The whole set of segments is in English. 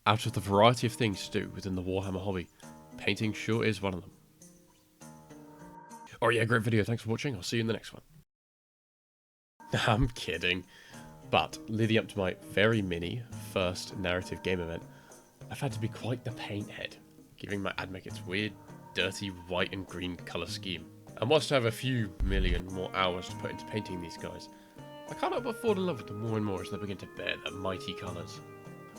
Out of the variety of things to do within the Warhammer hobby, painting sure is one of them. Oh yeah, great video, thanks for watching, I'll see you in the next one. I'm kidding. But, leading up to my very mini first narrative game event, I've had to be quite the paint head, giving my AdMech its weird, dirty white and green colour scheme. And whilst I have a few million more hours to put into painting these guys, I can't help but fall in love with them more and more as they begin to bear their mighty colours.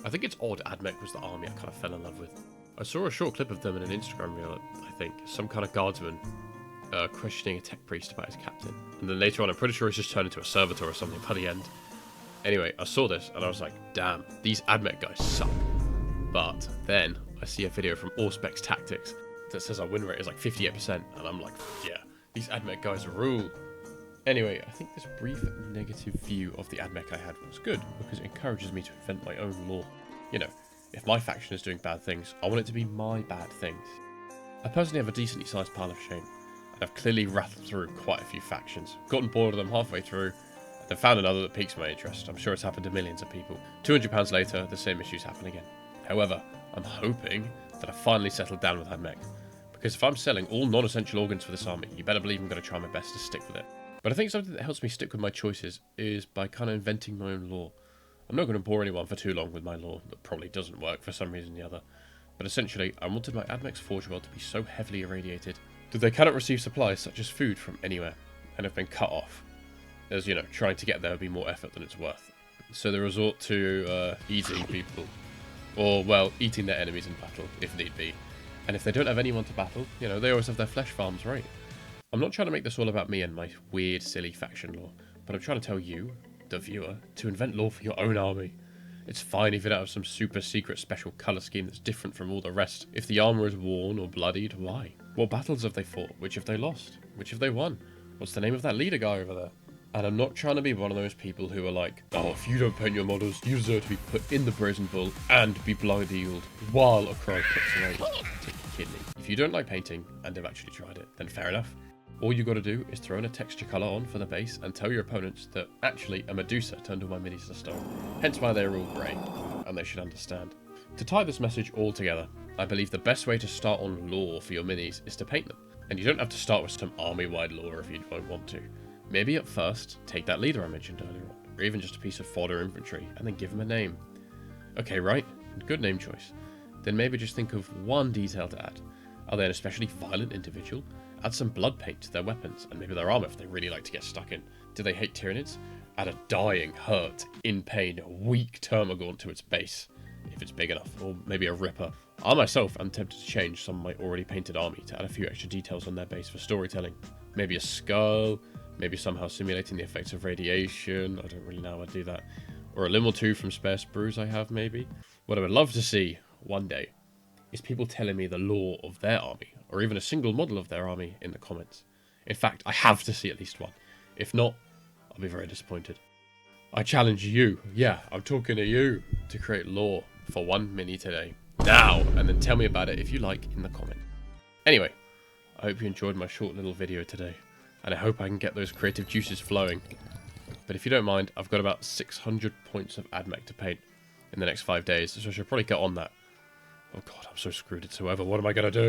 I think it's odd AdMech was the army I kind of fell in love with. I saw a short clip of them in an Instagram reel, I think, some kind of guardsman questioning a tech priest about his captain. And then later on, I'm pretty sure he's just turned into a servitor or something by the end. Anyway, I saw this and I was like, damn, these AdMech guys suck. But then I see a video from Auspex Tactics that says our win rate is like 58%, and I'm like, yeah, these AdMech guys rule. Anyway, I think this brief negative view of the AdMech I had was good, because it encourages me to invent my own lore. You know, if my faction is doing bad things, I want it to be my bad things. I personally have a decently sized pile of shame, and I've clearly rattled through quite a few factions, gotten bored of them halfway through, and then found another that piques my interest. I'm sure it's happened to millions of people. £200 later, the same issues happen again. However, I'm hoping that I've finally settled down with AdMech, because if I'm selling all non-essential organs for this army, you better believe I'm going to try my best to stick with it. But I think something that helps me stick with my choices is by kind of inventing my own lore. I'm not going to bore anyone for too long with my lore that probably doesn't work for some reason or the other, but essentially I wanted my AdMech's Forge World to be so heavily irradiated that they cannot receive supplies such as food from anywhere, and have been cut off, as you know, trying to get there would be more effort than it's worth. So they resort to eating people, or well, eating their enemies in battle if need be. And if they don't have anyone to battle, you know, they always have their flesh farms, right? I'm not trying to make this all about me and my weird, silly faction lore, but I'm trying to tell you, the viewer, to invent lore for your own army. It's fine if you don't have some super secret special colour scheme that's different from all the rest. If the armour is worn or bloodied, why? What battles have they fought? Which have they lost? Which have they won? What's the name of that leader guy over there? And I'm not trying to be one of those people who are like, oh, if you don't paint your models, you deserve to be put in the brazen bull and be blind-eagled while a crow picks away take your kidney. If you don't like painting and have actually tried it, then fair enough. All you got to do is throw in a texture colour on for the base and tell your opponents that actually a Medusa turned all my minis to stone. Hence why they're all grey, and they should understand. To tie this message all together, I believe the best way to start on lore for your minis is to paint them. And you don't have to start with some army-wide lore if you don't want to. Maybe at first, take that leader I mentioned earlier on, or even just a piece of fodder infantry, and then give them a name. Okay, right, good name choice. Then maybe just think of one detail to add. Are they an especially violent individual? Add some blood paint to their weapons, and maybe their armour if they really like to get stuck in. Do they hate Tyranids? Add a dying, hurt, in pain, weak Termagaunt to its base, if it's big enough, or maybe a Ripper. I myself am tempted to change some of my already painted army to add a few extra details on their base for storytelling. Maybe a skull, maybe somehow simulating the effects of radiation, I don't really know how I'd do that. Or a limb or two from spare sprues I have, maybe. What I would love to see, one day, is people telling me the lore of their army, or even a single model of their army in the comments. In fact, I have to see at least one. If not, I'll be very disappointed. I challenge you, yeah, I'm talking to you, to create lore for one mini today. Now! And then tell me about it if you like in the comment. Anyway, I hope you enjoyed my short little video today, and I hope I can get those creative juices flowing. But if you don't mind, I've got about 600 points of AdMech to paint in the next 5 days, so I should probably get on that. Oh god, I'm so screwed, it's whoever, what am I going to do?